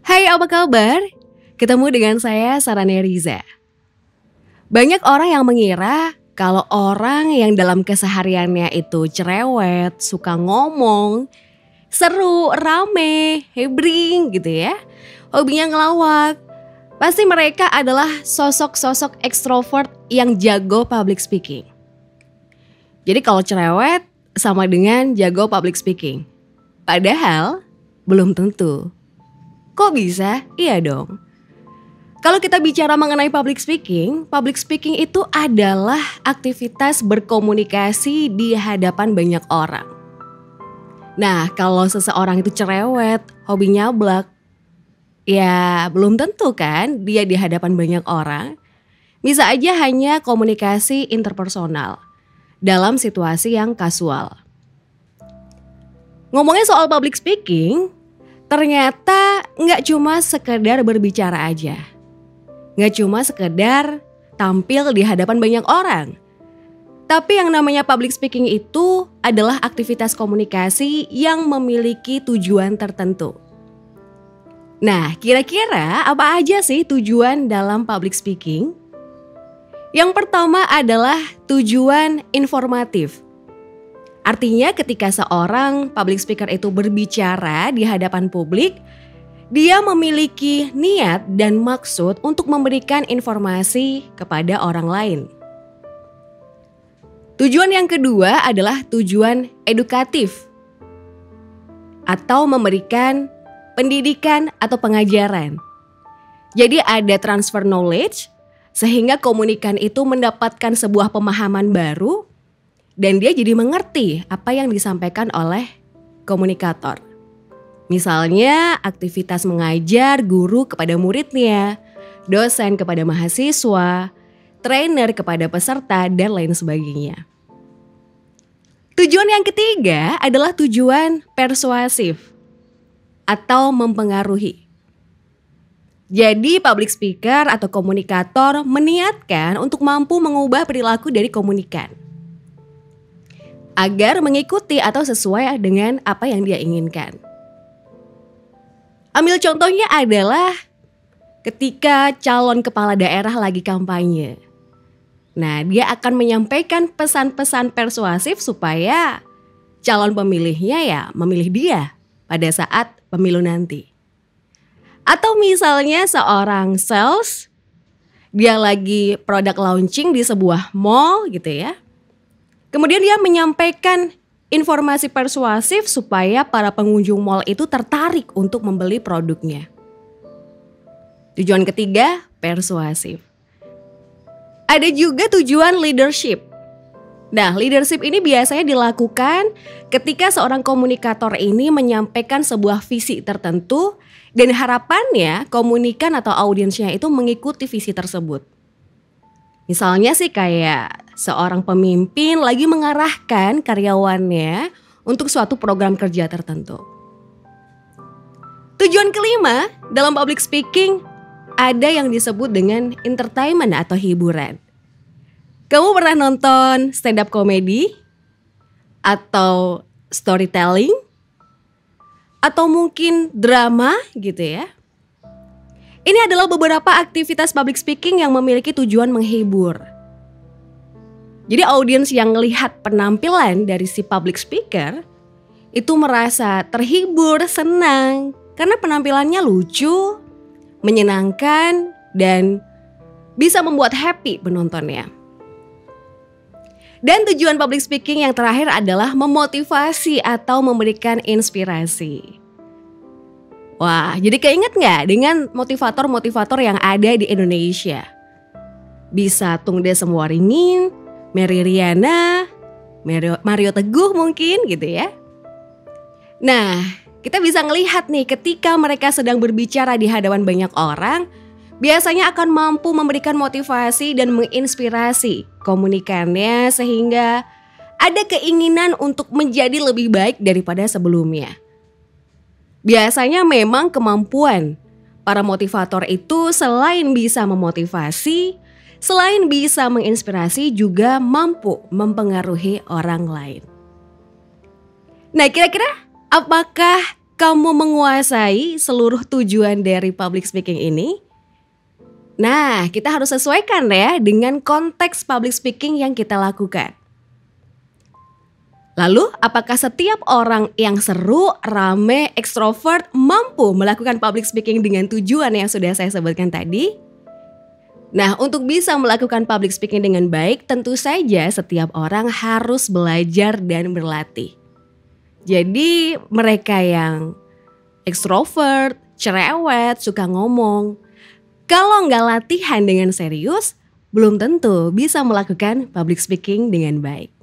Hai, apa kabar? Ketemu dengan saya Sarane Riza. Banyak orang yang mengira kalau orang yang dalam kesehariannya itu cerewet, suka ngomong, seru, rame, hebring gitu ya, hobinya ngelawak, pasti mereka adalah sosok-sosok ekstrovert yang jago public speaking. Jadi kalau cerewet sama dengan jago public speaking. Padahal belum tentu. Kok bisa? Iya dong. Kalau kita bicara mengenai public speaking itu adalah aktivitas berkomunikasi di hadapan banyak orang. Nah, kalau seseorang itu cerewet, hobi nyablak, ya belum tentu kan dia di hadapan banyak orang. Bisa aja hanya komunikasi interpersonal dalam situasi yang kasual. Ngomongin soal public speaking, ternyata nggak cuma sekedar berbicara aja. Nggak cuma sekedar tampil di hadapan banyak orang. Tapi yang namanya public speaking itu adalah aktivitas komunikasi yang memiliki tujuan tertentu. Nah, kira-kira apa aja sih tujuan dalam public speaking? Yang pertama adalah tujuan informatif. Artinya ketika seorang public speaker itu berbicara di hadapan publik, dia memiliki niat dan maksud untuk memberikan informasi kepada orang lain. Tujuan yang kedua adalah tujuan edukatif atau memberikan pendidikan atau pengajaran. Jadi ada transfer knowledge sehingga komunikan itu mendapatkan sebuah pemahaman baru dan dia jadi mengerti apa yang disampaikan oleh komunikator. Misalnya aktivitas mengajar guru kepada muridnya, dosen kepada mahasiswa, trainer kepada peserta, dan lain sebagainya. Tujuan yang ketiga adalah tujuan persuasif atau mempengaruhi. Jadi public speaker atau komunikator meniatkan untuk mampu mengubah perilaku dari komunikan agar mengikuti atau sesuai dengan apa yang dia inginkan. Ambil contohnya adalah ketika calon kepala daerah lagi kampanye. Nah, dia akan menyampaikan pesan-pesan persuasif supaya calon pemilihnya ya memilih dia pada saat pemilu nanti. Atau misalnya seorang sales, dia lagi product launching di sebuah mall gitu ya. Kemudian dia menyampaikan informasi persuasif supaya para pengunjung mal itu tertarik untuk membeli produknya. Tujuan ketiga, persuasif. Ada juga tujuan leadership. Nah, leadership ini biasanya dilakukan ketika seorang komunikator ini menyampaikan sebuah visi tertentu dan harapannya komunikan atau audiensnya itu mengikuti visi tersebut. Misalnya sih kayak seorang pemimpin lagi mengarahkan karyawannya untuk suatu program kerja tertentu. Tujuan kelima dalam public speaking ada yang disebut dengan entertainment atau hiburan. Kamu pernah nonton stand up comedy? Atau storytelling? Atau mungkin drama gitu ya? Ini adalah beberapa aktivitas public speaking yang memiliki tujuan menghibur. Jadi audiens yang melihat penampilan dari si public speaker itu merasa terhibur, senang karena penampilannya lucu, menyenangkan, dan bisa membuat happy penontonnya. Dan tujuan public speaking yang terakhir adalah memotivasi atau memberikan inspirasi. Wah, jadi keinget gak dengan motivator-motivator yang ada di Indonesia? Bisa Tung Desem Waringin, Mary Riana, Mario Teguh mungkin gitu ya. Nah, kita bisa ngelihat nih ketika mereka sedang berbicara di hadapan banyak orang, biasanya akan mampu memberikan motivasi dan menginspirasi komunikannya sehingga ada keinginan untuk menjadi lebih baik daripada sebelumnya. Biasanya memang kemampuan para motivator itu selain bisa memotivasi, selain bisa menginspirasi juga mampu mempengaruhi orang lain. Nah, kira-kira apakah kamu menguasai seluruh tujuan dari public speaking ini? Nah, kita harus sesuaikan ya dengan konteks public speaking yang kita lakukan. Lalu, apakah setiap orang yang seru, rame, ekstrovert mampu melakukan public speaking dengan tujuan yang sudah saya sebutkan tadi? Nah, untuk bisa melakukan public speaking dengan baik, tentu saja setiap orang harus belajar dan berlatih. Jadi, mereka yang ekstrovert, cerewet, suka ngomong, kalau nggak latihan dengan serius, belum tentu bisa melakukan public speaking dengan baik.